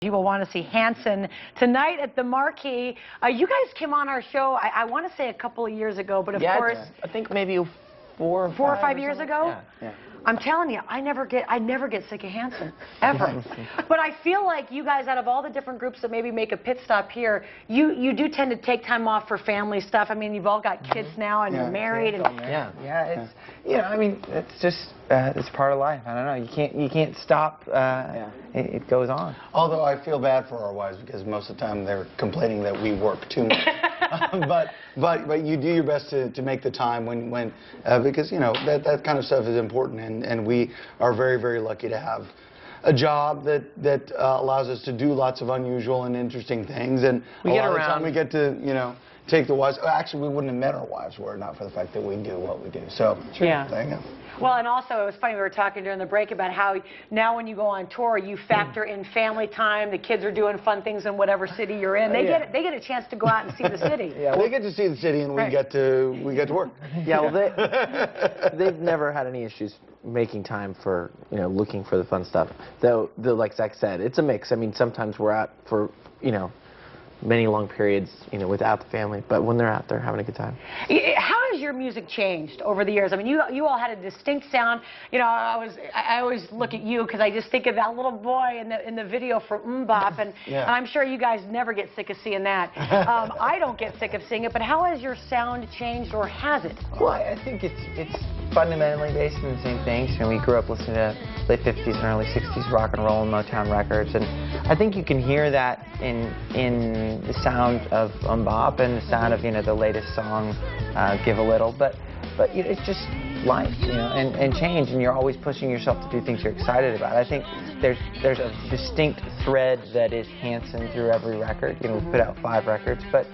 You will want to see Hanson tonight at the Marquee. You guys came on our show, I want to say a couple of years ago, but of course... I think maybe four or five years ago? Yeah. I'm telling you, I never get sick of Hanson, ever. But I feel like you guys, out of all the different groups that maybe make a pit stop here, you do tend to take time off for family stuff. I mean, you've all got kids now, and you're married. And It's I mean, it's just it's part of life. I don't know. You can't stop. It goes on. Although I feel bad for our wives because most of the time they're complaining that we work too much. but you do your best to make the time when because you know that kind of stuff is important, and we are very, very lucky to have a job that allows us to do lots of unusual and interesting things, and a lot of the time we get to take the wives. Actually, we wouldn't have met our wives were it not for the fact that we do what we do. So yeah. There you go. Well, and also, it was funny, we were talking during the break about how now when you go on tour, you factor in family time, the kids are doing fun things in whatever city you're in. They get a chance to go out and see the city. Yeah, they get to see the city, and we get to work. Yeah, well, they've never had any issues making time for, looking for the fun stuff. Though, like Zach said, it's a mix. I mean, sometimes we're out for, many long periods, without the family, but when they're out, they're having a good time. How has your music changed over the years? I mean, you all had a distinct sound. I always look at you because I just think of that little boy in the video for MMMBop, and I'm sure you guys never get sick of seeing that. I don't get sick of seeing it, but how has your sound changed, or has it? Well, I think it's fundamentally based on the same things. We grew up listening to late 50s and early 60s rock and roll and Motown records, and I think you can hear that in the sound of MMMBop and the sound of the latest song, Give a Little, but it's just life, and change, and you're always pushing yourself to do things you're excited about. I think there's a distinct thread that is Hanson through every record. We put out 5 records, but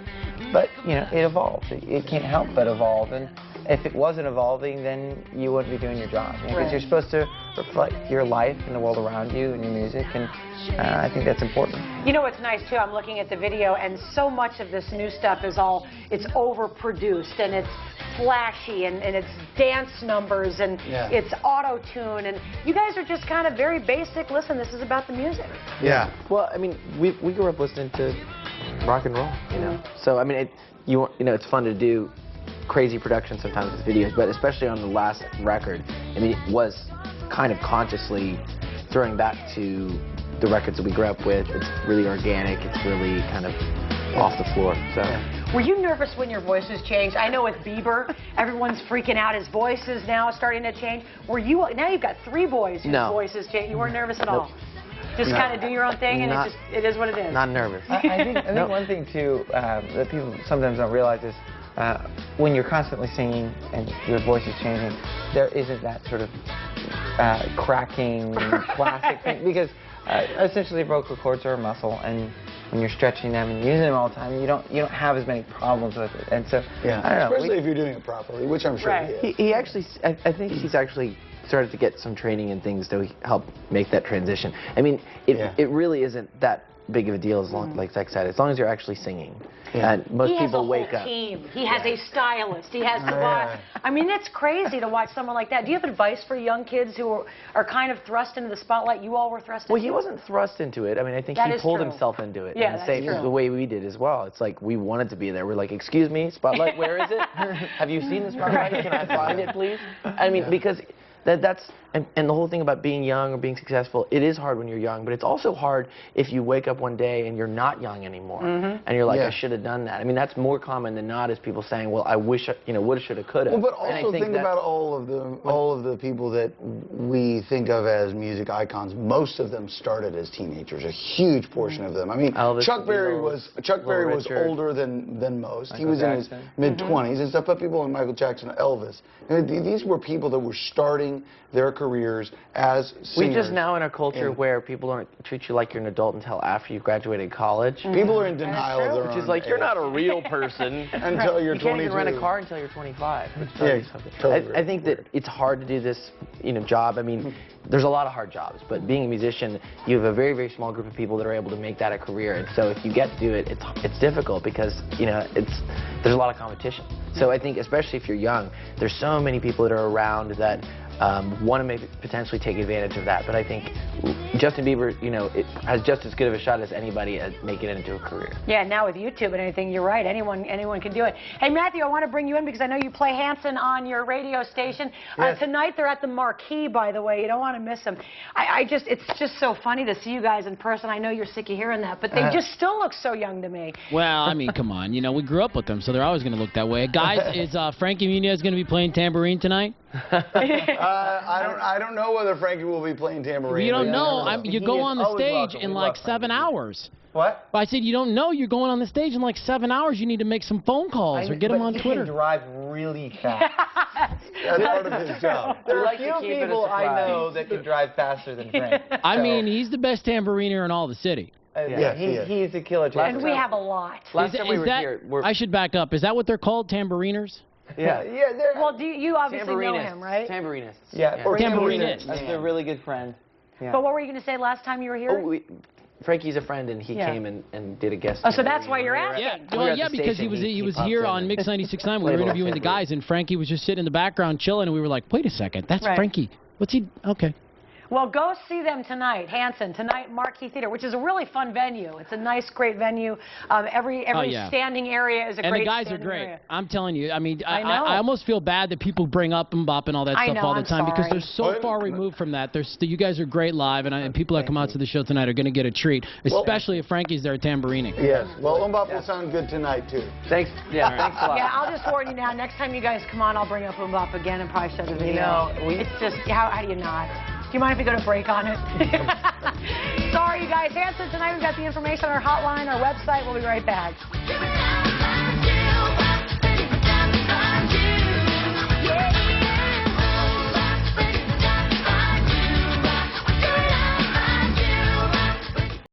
it evolves. It can't help but evolve, and if it wasn't evolving, then you wouldn't be doing your job. Because you're supposed to reflect your life and the world around you and your music, and I think that's important. You know what's nice, too? I'm looking at the video, and so much of this new stuff is it's overproduced, and it's flashy, and it's dance numbers, and it's auto-tune, and you guys are just kind of very basic. Listen, this is about the music. Yeah. Well, I mean, we grew up listening to rock and roll, So, I mean, it's fun to do crazy production sometimes with videos, but especially on the last record, I mean, it was kind of consciously throwing back to the records that we grew up with. It's really organic. It's really kind of off the floor. So. Were you nervous when your voices changed? I know with Bieber, everyone's freaking out. His voice is now starting to change. Were you? Now you've got 3 boys whose voices change. You weren't nervous at all. Just kind of do your own thing, and it is what it is. Not nervous. I think one thing too that people sometimes don't realize is when you're constantly singing and your voice is changing, there isn't that sort of cracking classic thing, because essentially vocal cords are a muscle, and when you're stretching them and using them all the time, you don't have as many problems with it. And so I don't know, especially if you're doing it properly, which I'm sure he is. He actually, I think he's actually started to get some training and things that help make that transition. I mean, it really isn't that big of a deal, as long, like Zach said, as long as you're actually singing. And most people wake up. He has a whole team. He has a stylist. He has to watch. I mean, it's crazy to watch someone like that. Do you have advice for young kids who are kind of thrust into the spotlight? You all were thrust into it. Well, he wasn't thrust into it. I mean, I think he pulled himself into it. Yeah, and the way we did as well. It's like we wanted to be there. We're like, excuse me, spotlight, where is it? Have you seen the spotlight? Can I find it, please? I mean, because that's the whole thing about being young or being successful, it is hard when you're young, but it's also hard if you wake up one day and you're not young anymore, and you're like, I should have done that. I mean, that's more common than not, is people saying, well, I wish, woulda, shoulda, coulda. Well, but also think about all of the people that we think of as music icons. Most of them started as teenagers, a huge portion of them. I mean, Elvis, Chuck Berry was older than most. He was in his mid-20s and stuff, but people like Michael Jackson, Elvis, these were people that were starting their careers as singers. We just now in a culture where people don't treat you like you're an adult until after you've graduated college. People are in denial of their own Which is like, you're not a real person until you're 22. You can't even rent a car until you're 25. Totally I think that it's hard to do this, job. I mean, there's a lot of hard jobs, but being a musician, you have a very, very small group of people that are able to make that a career. And so if you get to do it, it's difficult because, there's a lot of competition. So I think, especially if you're young, there's so many people that are around that want to maybe potentially take advantage of that. But I think Justin Bieber, you know, it has just as good of a shot as anybody at making it into a career. Yeah, now with YouTube and anything, you're right. Anyone can do it. Hey, Matthew, I want to bring you in because I know you play Hanson on your radio station. Yes. Tonight they're at the Marquee, by the way. You don't want to miss them. It's just so funny to see you guys in person. I know you're sick of hearing that, but they just still look so young to me. Well, I mean, come on. You know, we grew up with them, so they're always going to look that way. Guys, is Frankie Muniz going to be playing tambourine tonight? I don't know whether Frankie will be playing tambourine. You don't know. You go on the always stage welcome. in We like love 7 hours. What? I said you don't know. You're going on the stage in like 7 hours. You need to make some phone calls or get them on Twitter. He can drive really fast. That's part of his job. There are like a to few keep it a people I surprise. know that can drive faster than Frank. I mean, he's the best tambouriner in all the city. Yes, he is. He's a killer. And we have a lot. Last time we were here, I should back up. Is that what they're called, tambouriners? Yeah. Well, you obviously know him, right? Tambourinists. Yeah. Or Tambourinists. That's a really good friend. Yeah. But what were you going to say last time you were here? Oh, Frankie's a friend, and he came and did a guest. Oh, so that's why you're asking. Yeah, We were well, at yeah, the because station, he was popped here in on and Mix 96.9. We played were a little interviewing the tambourine. guys, and Frankie was just sitting in the background chilling, and we were like, wait a second, that's Right. Frankie. What's he? Okay. Well, go see them tonight, Hanson, tonight Marquee Theater, which is a really fun venue. It's a nice, great venue. Every yeah. standing area is a And great the guys are standing great. area. I'm telling you. I mean, I know. I almost feel bad that people bring up MMMBop and all that I stuff know, all the I'm time because they're sorry. so far removed from that. You guys are great live, and people that come out to the show tonight are going to get a treat, especially if Frankie's there tambourining. Yes. Well, MMMBop will sound good tonight, too. Thanks. Yeah, thanks a lot. Yeah, I'll just warn you now. Next time you guys come on, I'll bring up MMMBop again and probably show the video. You know, it's just, how do you not? Do you mind if we go to break on it? Sorry, you guys. Hanson, tonight we've got the information on our hotline, our website. We'll be right back.